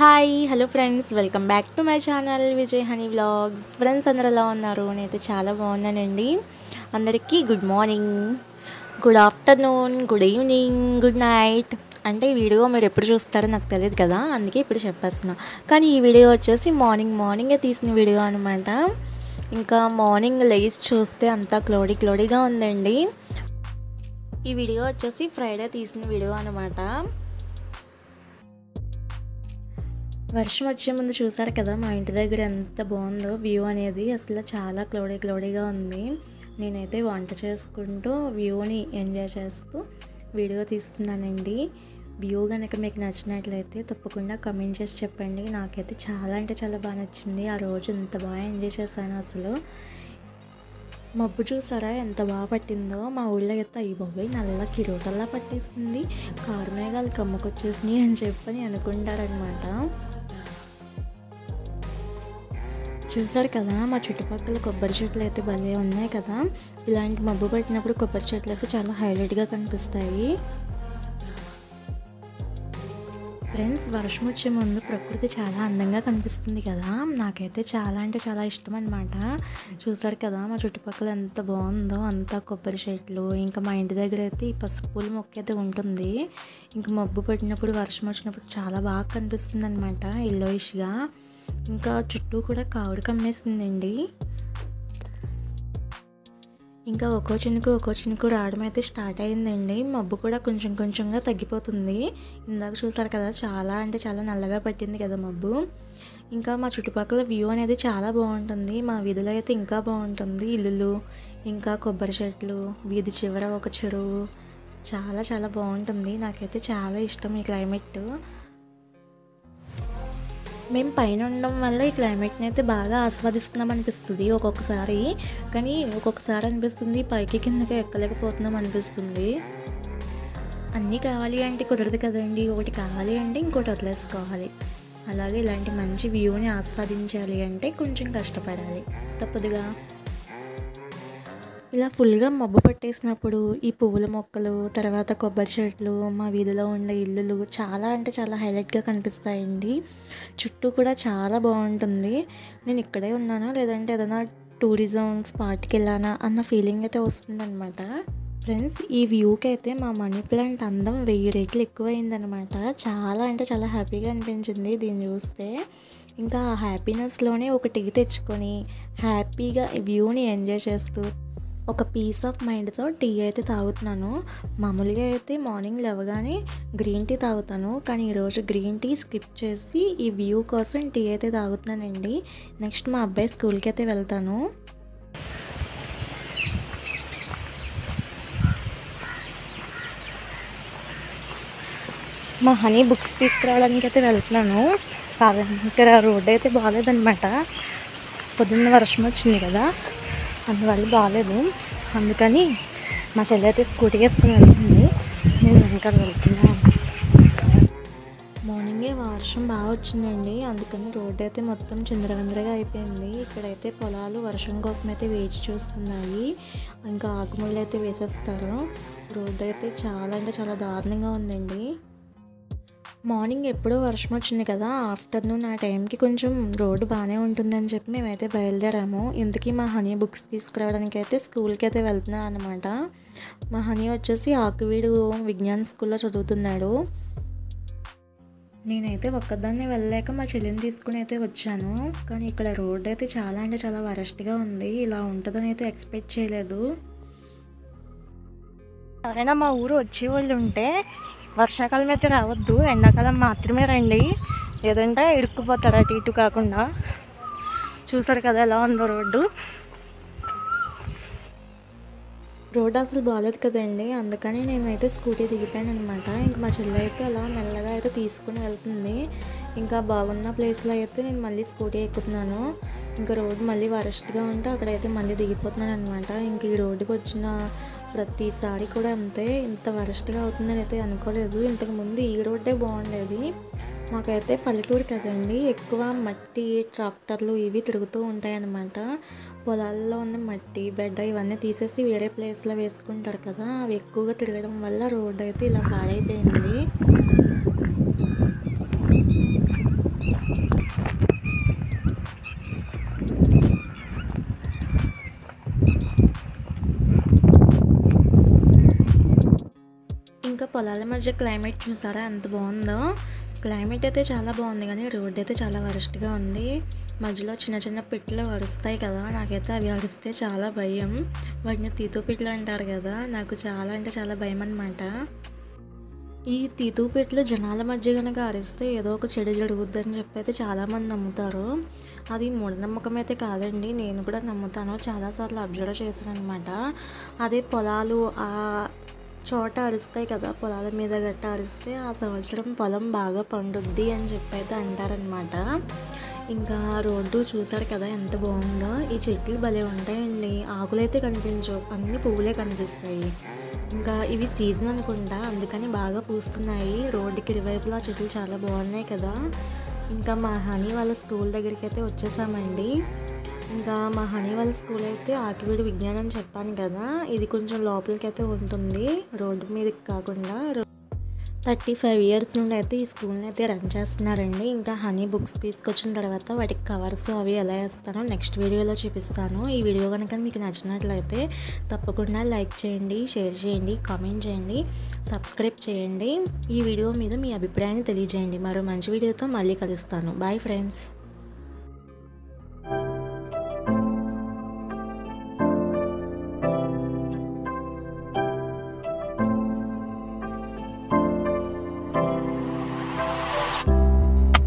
Hi hello friends, welcome back to my channel Vijay honey vlogs. Friends అందరూ ఎలా ఉన్నారు? నేనైతే చాలా బాగున్నానండి. అందరికీ good morning, good afternoon, good evening, good night. అంటే ఈ వీడియో మీరు ఎప్పుడు చూస్తారో నాకు తెలియదు కదా, అందుకే ఇప్పుడు చెప్పేస్తున్నా. కానీ ఈ వీడియో వచ్చేసి మార్నింగే తీసిన వీడియో అనమాట. ఇంకా మార్నింగ్ లేచి చూస్తే అంతా క్లౌడీగా ఉందండి. ఈ వీడియో వచ్చేసి ఫ్రైడే తీసిన వీడియో అనమాట. వర్షం వచ్చే ముందు చూసారు కదా మా ఇంటి దగ్గర ఎంత బాగుందో వ్యూ అనేది. అసలు చాలా క్లౌడీగా ఉంది. నేనైతే వంట చేసుకుంటూ వ్యూని ఎంజాయ్ చేస్తూ వీడియో తీస్తున్నానండి. వ్యూ కనుక మీకు నచ్చినట్లయితే తప్పకుండా కమెంట్ చేసి చెప్పండి. నాకైతే చాలా అంటే చాలా బాగా నచ్చింది. ఆ రోజు ఎంత బాగా ఎంజాయ్ చేశాను. అసలు మబ్బు చూసారా ఎంత బాగా పట్టిందో. మా ఊళ్ళో అయితే అయ్యి బాబాయ్ నల్ల కిరోటల్లా పట్టేసింది, కారు మేఘాలు కమ్ముకొచ్చేసినాయి అని చెప్పని అనుకుంటారనమాట. చూసారు కదా మా చుట్టుపక్కల కొబ్బరి చెట్లు అయితే భలే ఉన్నాయి కదా. ఇలాంటి మబ్బు పట్టినప్పుడు కొబ్బరి చెట్లు అయితే చాలా హైలైట్గా కనిపిస్తాయి. ఫ్రెండ్స్, వర్షం వచ్చే ముందు ప్రకృతి చాలా అందంగా కనిపిస్తుంది కదా. నాకైతే చాలా అంటే చాలా ఇష్టం అనమాట. చూసారు కదా మా చుట్టుపక్కల ఎంత బాగుందో. అంతా కొబ్బరి చెట్లు. ఇంకా మా ఇంటి దగ్గర అయితే ఈ పసుపు పూల మొక్క అయితే ఉంటుంది. ఇంకా మబ్బు పట్టినప్పుడు వర్షం వచ్చినప్పుడు చాలా బాగా కనిపిస్తుంది అనమాట, ఎల్లోయిష్గా. ఇంకా చుట్టూ కూడా కావుడు కమ్మేస్తుందండి. ఇంకా ఒక్కో చినుకు రావడం అయితే స్టార్ట్ అయిందండి. మబ్బు కూడా కొంచెంగా తగ్గిపోతుంది. ఇందాక చూసారు కదా చాలా అంటే చాలా నల్లగా పట్టింది కదా మబ్బు. ఇంకా మా చుట్టుపక్కల వ్యూ అనేది చాలా బాగుంటుంది. మా వీధిలో అయితే ఇంకా బాగుంటుంది. ఇల్లులు, ఇంకా కొబ్బరి చెట్లు, వీధి చివర ఒక చెరువు, చాలా బాగుంటుంది. నాకైతే చాలా ఇష్టం ఈ క్లైమేట్. మేము పైన ఉండడం వల్ల ఈ క్లైమేట్ని అయితే బాగా ఆస్వాదిస్తున్నాం అనిపిస్తుంది ఒక్కొక్కసారి. కానీ ఒక్కొక్కసారి అనిపిస్తుంది పైకి కిందకి ఎక్కలేకపోతున్నాం అనిపిస్తుంది. అన్నీ కావాలి అంటే కుదరదు కదండి. ఒకటి కావాలి అంటే ఇంకోటి వదిలేసుకోవాలి. అలాగే ఇలాంటి మంచి వ్యూని ఆస్వాదించాలి అంటే కొంచెం కష్టపడాలి, తప్పదుగా. ఇలా ఫుల్గా మబ్బు పట్టేసినప్పుడు ఈ పువ్వుల మొక్కలు, తర్వాత కొబ్బరి చెట్లు, మా వీధిలో ఉండే ఇల్లులు చాలా అంటే చాలా హైలైట్గా కనిపిస్తాయండి. చుట్టూ కూడా చాలా బాగుంటుంది. నేను ఇక్కడే ఉన్నానా లేదంటే ఏదైనా టూరిజం స్పాట్కి వెళ్ళానా అన్న ఫీలింగ్ అయితే వస్తుందన్నమాట. ఫ్రెండ్స్, ఈ వ్యూకి అయితే మా మనీ ప్లాంట్ అందం 1000 రెట్లు ఎక్కువైందనమాట. చాలా అంటే చాలా హ్యాపీగా అనిపించింది దీన్ని చూస్తే. ఇంకా ఆ హ్యాపీనెస్లోనే ఒక టీ తెచ్చుకొని హ్యాపీగా ఈ వ్యూని ఎంజాయ్ చేస్తూ ఒక పీస్ ఆఫ్ మైండ్తో టీ అయితే తాగుతున్నాను. మామూలుగా అయితే మార్నింగ్ లేవగానే గ్రీన్ టీ తాగుతాను, కానీ ఈరోజు గ్రీన్ టీ స్కిప్ చేసి ఈ వ్యూ కోసం టీ అయితే తాగుతున్నానండి. నెక్స్ట్ మా అబ్బాయి స్కూల్కి అయితే వెళ్తాను. మా హనీ బుక్స్ తీసుకురావడానికి అయితే వెళ్తున్నాను. ఇక్కడ రోడ్ అయితే బాగాలేదనమాట. పొద్దున్న వర్షం వచ్చింది కదా, అందువల్ల బాగాలేదు. అందుకని మా చెల్లి అయితే స్కూటీ వేసుకుని వెళ్తుంది, నేను వెనకాల వెళ్తున్నాను. మార్నింగే వర్షం బాగా వచ్చిందండి, అందుకని రోడ్డు అయితే మొత్తం చిందరవందరగా అయిపోయింది. ఇక్కడైతే పొలాలు వర్షం కోసం అయితే వేచి చూస్తున్నాయి. ఇంకా ఆకుముళ్ళు అయితే వేసేస్తారు. రోడ్డు అయితే చాలా అంటే చాలా దారుణంగా ఉందండి. మార్నింగ్ ఎప్పుడో వర్షం వచ్చింది కదా, ఆఫ్టర్నూన్ ఆ టైంకి కొంచెం రోడ్డు బాగానే ఉంటుందని చెప్పి మేమైతే బయలుదేరాము. ఇంతకీ మా హనీ బుక్స్ తీసుకురావడానికి అయితే స్కూల్కి అయితే వెళ్తున్నాను అనమాట. మా హనీ వచ్చేసి ఆకువీడు విజ్ఞాన్ స్కూల్లో చదువుతున్నాడు. నేనైతే ఒక్కదాన్ని వెళ్ళలేక మా చెల్లిని తీసుకుని అయితే వచ్చాను. కానీ ఇక్కడ రోడ్డు అయితే చాలా అంటే చాలా వరస్ట్గా ఉంది. ఇలా ఉంటుందని అయితే ఎక్స్పెక్ట్ చేయలేదు. ఎవరైనా మా ఊరు వచ్చేవాళ్ళు ఉంటే వర్షాకాలం అయితే రావద్దు, ఎండాకాలం మాత్రమే రండి, లేదంటే ఇరుక్కుపోతారు అటు ఇటు కాకుండా. చూసారు కదా ఎలా ఉందో రోడ్డు అసలు బాగాలేదు కదండి. అందుకని నేనైతే స్కూటీ దిగిపోయాను అనమాట. ఇంకా మా చెల్లి అయితే అలా మెల్లగా అయితే తీసుకుని వెళ్తుంది. ఇంకా బాగున్న ప్లేస్లో అయితే నేను మళ్ళీ స్కూటీ ఎక్కుతున్నాను. ఇంకా రోడ్డు మళ్ళీ వరస్ట్గా ఉంటే అక్కడైతే మళ్ళీ దిగిపోతున్నాను అనమాట. ఇంక ఈ రోడ్డుకి వచ్చిన ప్రతిసారి కూడా అంతే, ఇంత వరస్ట్గా అవుతుందని అయితే అనుకోలేదు. ఇంతకుముందు ఈ రోడ్డే బాగుండేది. మాకైతే పల్లెటూరు కదండి, ఎక్కువ మట్టి ట్రాక్టర్లు ఇవి తిరుగుతూ ఉంటాయన్నమాట. పొలాల్లో ఉన్న మట్టి బెడ్డ ఇవన్నీ తీసేసి వేరే ప్లేస్లో వేసుకుంటారు కదా, అవి ఎక్కువగా తిరగడం వల్ల రోడ్డు అయితే ఇలా పాడైపోయింది. పొలాల మధ్య క్లైమేట్ చూసారా ఎంత బాగుందో. క్లైమేట్ అయితే చాలా బాగుంది కానీ రోడ్ అయితే చాలా వరస్ట్గా ఉంది. మధ్యలో చిన్న చిన్న పిట్టలు అరుస్తాయి కదా, నాకైతే అవి అరిస్తే చాలా భయం. వాటిని తీతు పిట్టలు అంటారు కదా, నాకు చాలా అంటే చాలా భయం అన్నమాట. ఈ తీతు పిట్టలు జనాల మధ్య కనుక అరిస్తే ఏదో ఒక చెడు జరుగుద్దని చెప్పి అయితే చాలామంది నమ్ముతారు. అది మూఢనమ్మకం అయితే కాదండి, నేను కూడా నమ్ముతాను. చాలాసార్లు అబ్జర్వ్ చేశాను అనమాట. అదే పొలాలు ఆ చోట అరుస్తాయి కదా, పొలాల మీద గట్ట అరిస్తే ఆ సంవత్సరం పొలం బాగా పండుద్ది అని చెప్పి అయితే అంటారనమాట. ఇంకా రోడ్డు చూసారు కదా ఎంత బాగుందో. ఈ చెట్లు భలే ఉంటాయండి, ఆకులైతే కనిపించవు, అన్ని పువ్వులే కనిపిస్తాయి. ఇంకా ఇవి సీజన్ అనుకుంటా, అందుకని బాగా పూస్తున్నాయి. రోడ్డుకి ఇరువైపులా చెట్లు చాలా బాగున్నాయి కదా. ఇంకా మా హనీ వాళ్ళ స్కూల్ దగ్గరికి అయితే వచ్చేసామండి. ఇంకా మా హనీ వాళ్ళ స్కూల్ అయితే ఆకివీడు విజ్ఞానం చెప్పాను కదా, ఇది కొంచెం లోపలికి అయితే ఉంటుంది, రోడ్డు మీదకి కాకుండా. 35 ఇయర్స్ నుండి అయితే ఈ స్కూల్ని అయితే రన్ చేస్తున్నారండి. ఇంకా హనీ బుక్స్ తీసుకొచ్చిన తర్వాత వాటికి కవర్స్ అవి ఎలా వేస్తానో నెక్స్ట్ వీడియోలో చూపిస్తాను. ఈ వీడియో కనుక మీకు నచ్చినట్లయితే తప్పకుండా లైక్ చేయండి, షేర్ చేయండి, కామెంట్ చేయండి, సబ్స్క్రైబ్ చేయండి. ఈ వీడియో మీద మీ అభిప్రాయాన్ని తెలియజేయండి. మరో మంచి వీడియోతో మళ్ళీ కలుస్తాను. Bye friends.